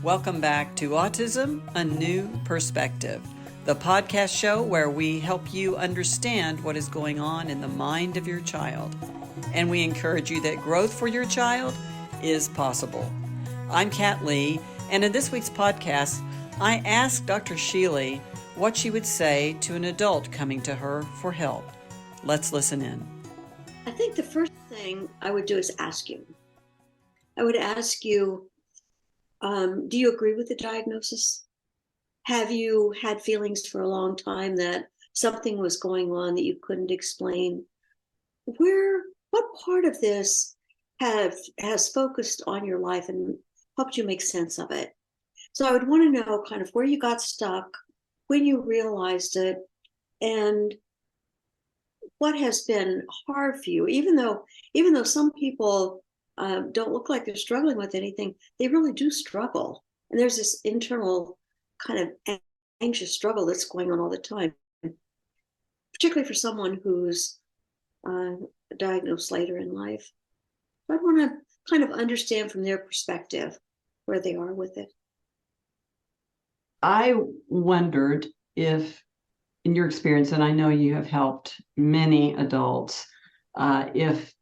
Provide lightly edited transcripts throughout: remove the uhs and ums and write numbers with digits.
Welcome back to Autism, A New Perspective, the podcast show where we help you understand what is going on in the mind of your child. And we encourage you that growth for your child is possible. I'm Kat Lee, and in this week's podcast, I asked Dr. Sheely what she would say to an adult coming to her for help. Let's listen in. I think the first thing I would do is ask you. I would ask you, do you agree with the diagnosis? Have you had feelings for a long time that something was going on that you couldn't explain? What part of this has focused on your life and helped you make sense of it? So I would want to know kind of where you got stuck, when you realized it, and what has been hard for you. Even though some people don't look like they're struggling with anything, they really do struggle. And there's this internal kind of anxious struggle that's going on all the time, particularly for someone who's diagnosed later in life. I want to kind of understand from their perspective where they are with it. I wondered if, in your experience, and I know you have helped many adults, if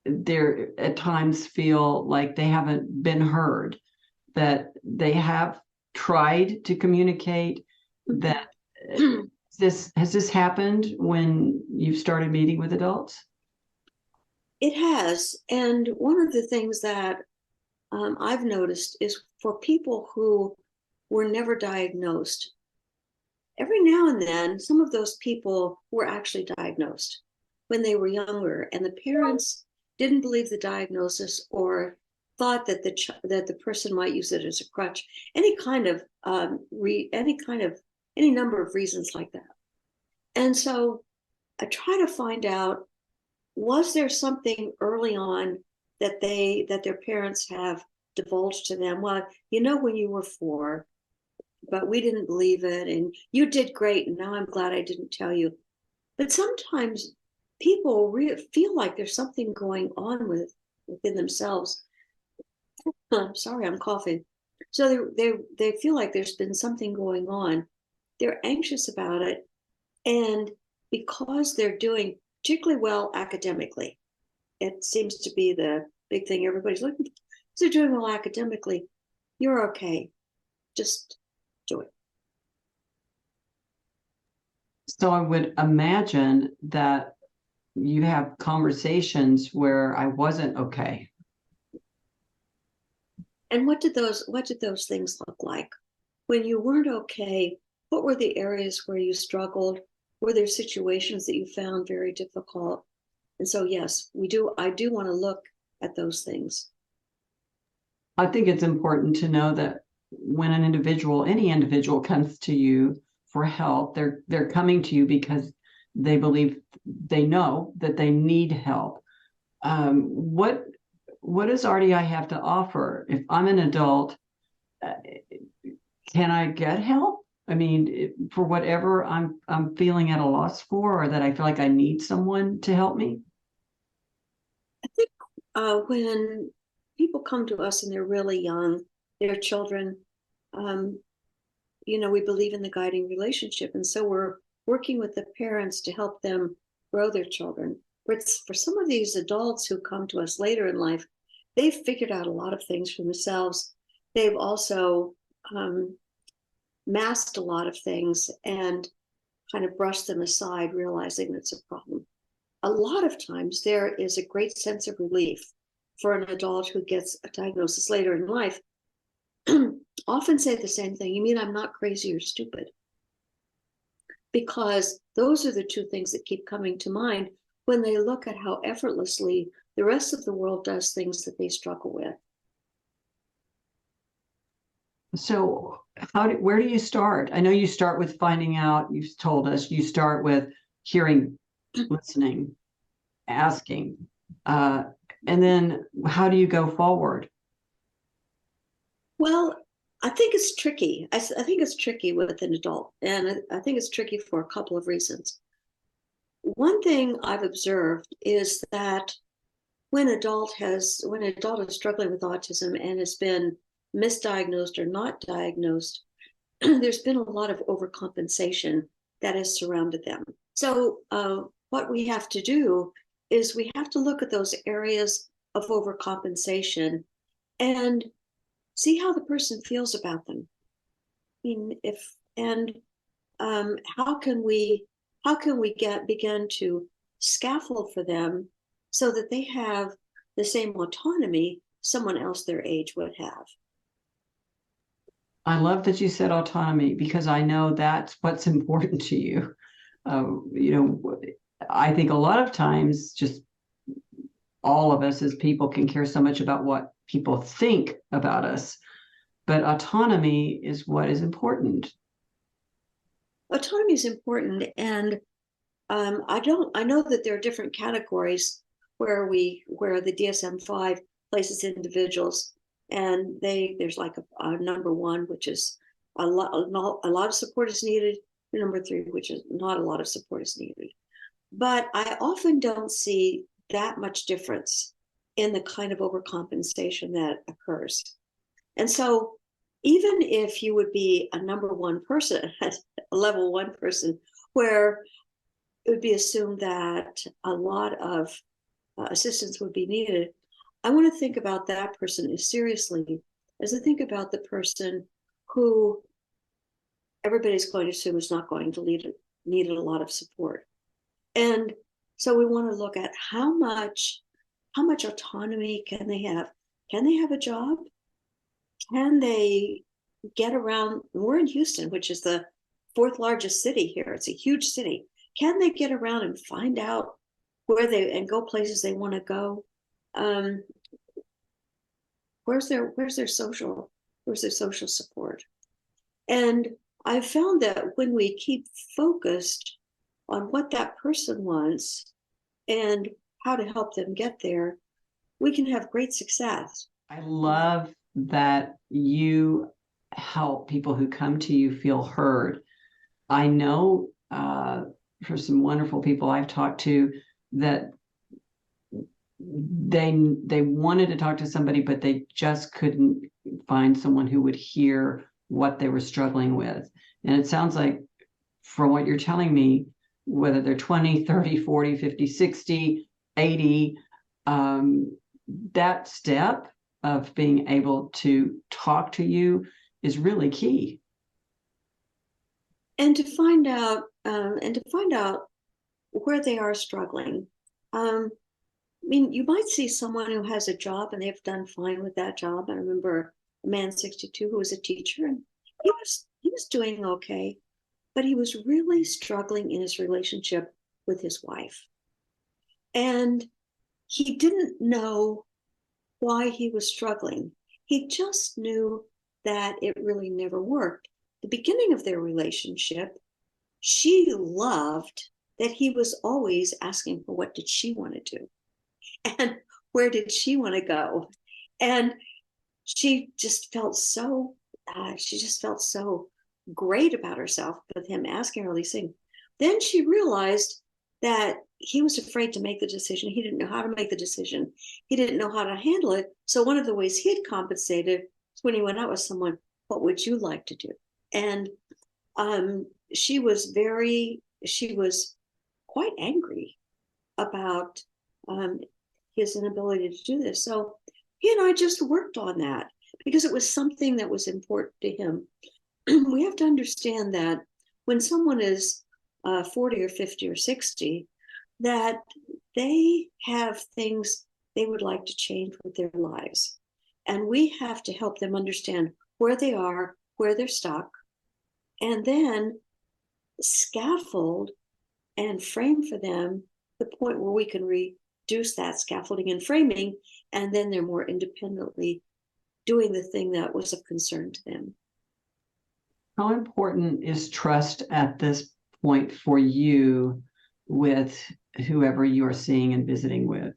they at times feel like they haven't been heard, that they have tried to communicate, that has this happened when you've started meeting with adults? It has. And one of the things that I've noticed is for people who were never diagnosed, every now and then, some of those people were actually diagnosed when they were younger, and the parents didn't believe the diagnosis or thought that the person might use it as a crutch. Any number of reasons like that. And so I try to find out, was there something early on that their parents have divulged to them? Well, when you were 4, but we didn't believe it, and you did great, and now I'm glad I didn't tell you. But sometimes people feel like there's something going on within themselves. I'm sorry, I'm coughing. So they feel like there's been something going on. They're anxious about it, and because they're doing particularly well academically, it seems to be the big thing everybody's looking for. So they're doing well academically. You're okay. Just do it. So I would imagine that you have conversations where I wasn't okay. And what did those things look like? When you weren't okay, what were the areas where you struggled? Were there situations that you found very difficult? And so, yes, I do want to look at those things. I think it's important to know that when any individual comes to you for help, they're coming to you because they know that they need help. What does RDI have to offer? If I'm an adult, can I get help? I mean, for whatever I'm feeling at a loss for, or that I feel like I need someone to help me? I think when people come to us and they're really young, they're children, we believe in the guiding relationship. And so we're working with the parents to help them grow their children. But for some of these adults who come to us later in life, they've figured out a lot of things for themselves. They've also masked a lot of things and kind of brushed them aside, realizing it's a problem. A lot of times there is a great sense of relief for an adult who gets a diagnosis later in life. Often say the same thing. You mean I'm not crazy or stupid? Because those are the two things that keep coming to mind when they look at how effortlessly the rest of the world does things that they struggle with. So where do you start? I know you start with finding out. You've told us you start with hearing, listening, asking, and then how do you go forward? Well, I think it's tricky. I think it's tricky with an adult, and I think it's tricky for a couple of reasons. One thing I've observed is that when an adult is struggling with autism and has been misdiagnosed or not diagnosed, there's been a lot of overcompensation that has surrounded them. So what we have to do is we have to look at those areas of overcompensation and see how the person feels about them. I mean, how can we begin to scaffold for them so that they have the same autonomy someone else their age would have. I love that you said autonomy, because I know that's what's important to you. You know, I think a lot of times just all of us as people can care so much about what people think about us, but autonomy is what is important. Autonomy is important, and I know that there are different categories where the DSM-5 places individuals, and there's like a number one, which is a lot of support is needed, and number three, which is not a lot of support is needed. But I often don't see that much difference in the kind of overcompensation that occurs. And so even if you would be a number one person, a level one person, where it would be assumed that a lot of assistance would be needed, I want to think about that person as seriously as I think about the person who everybody's going to assume is not going to need a lot of support. And so we want to look at how much autonomy can they have? Can they have a job? Can they get around? We're in Houston, which is the fourth largest city here. It's a huge city. Can they get around and find out and go places they want to go? Where's their social support? And I've found that when we keep focused on what that person wants and how to help them get there, we can have great success. I love that you help people who come to you feel heard. I know for some wonderful people I've talked to that they wanted to talk to somebody, but they just couldn't find someone who would hear what they were struggling with. And it sounds like, from what you're telling me, whether they're 20, 30, 40, 50, 60, 80, that step of being able to talk to you is really key. And to find out where they are struggling. I mean, you might see someone who has a job and they've done fine with that job. I remember a man 62 who was a teacher, and he was doing okay, but he was really struggling in his relationship with his wife. And he didn't know why he was struggling. He just knew that it really never worked. The beginning of their relationship, she loved that he was always asking for what did she want to do and where did she want to go. And she just felt so great about herself with him asking her all these things. Then she realized that he was afraid to make the decision. He didn't know how to make the decision. He didn't know how to handle it. So one of the ways he had compensated is when he went out with someone, what would you like to do? And she was quite angry about his inability to do this. So he and I just worked on that because it was something that was important to him. We have to understand that when someone is 40 or 50 or 60, that they have things they would like to change with their lives. And we have to help them understand where they are, where they're stuck, and then scaffold and frame for them the point where we can reduce that scaffolding and framing, and then they're more independently doing the thing that was of concern to them. How important is trust at this point for you with whoever you are seeing and visiting with?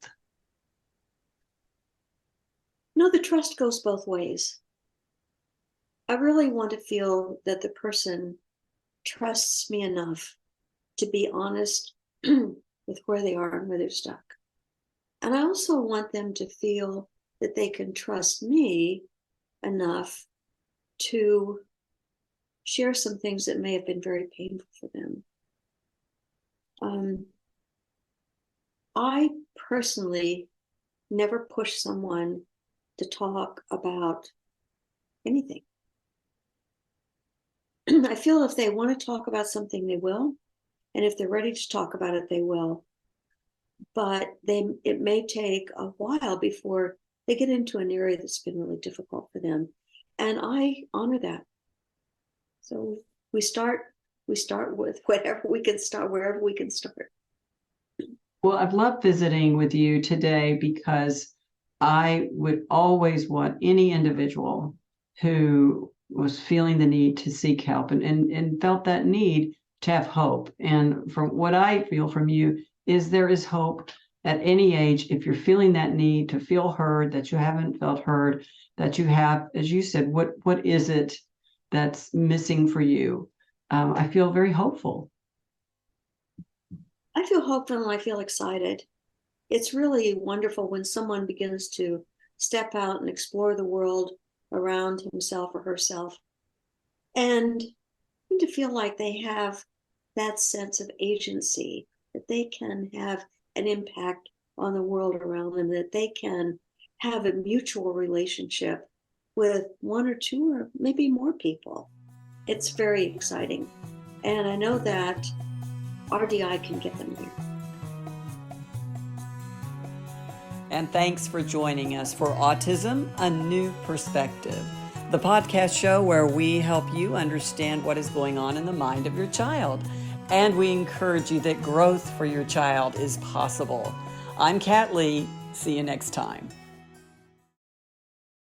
No, the trust goes both ways. I really want to feel that the person trusts me enough to be honest with where they are and where they're stuck. And I also want them to feel that they can trust me enough to share some things that may have been very painful for them. I personally never push someone to talk about anything. I feel if they want to talk about something, they will. And if they're ready to talk about it, they will. But it may take a while before they get into an area that's been really difficult for them. And I honor that. So we start with whatever we can start, wherever we can start. Well, I've loved visiting with you today because I would always want any individual who was feeling the need to seek help and felt that need to have hope. And from what I feel from you is there is hope at any age if you're feeling that need to feel heard, that you haven't felt heard, that you have, as you said, what is it that's missing for you? I feel very hopeful. I feel hopeful and I feel excited. It's really wonderful when someone begins to step out and explore the world around himself or herself and to feel like they have that sense of agency, that they can have an impact on the world around them, that they can have a mutual relationship with one or two or maybe more people. It's very exciting. And I know that RDI can get them there. And thanks for joining us for Autism, A New Perspective, the podcast show where we help you understand what is going on in the mind of your child. And we encourage you that growth for your child is possible. I'm Kat Lee. See you next time.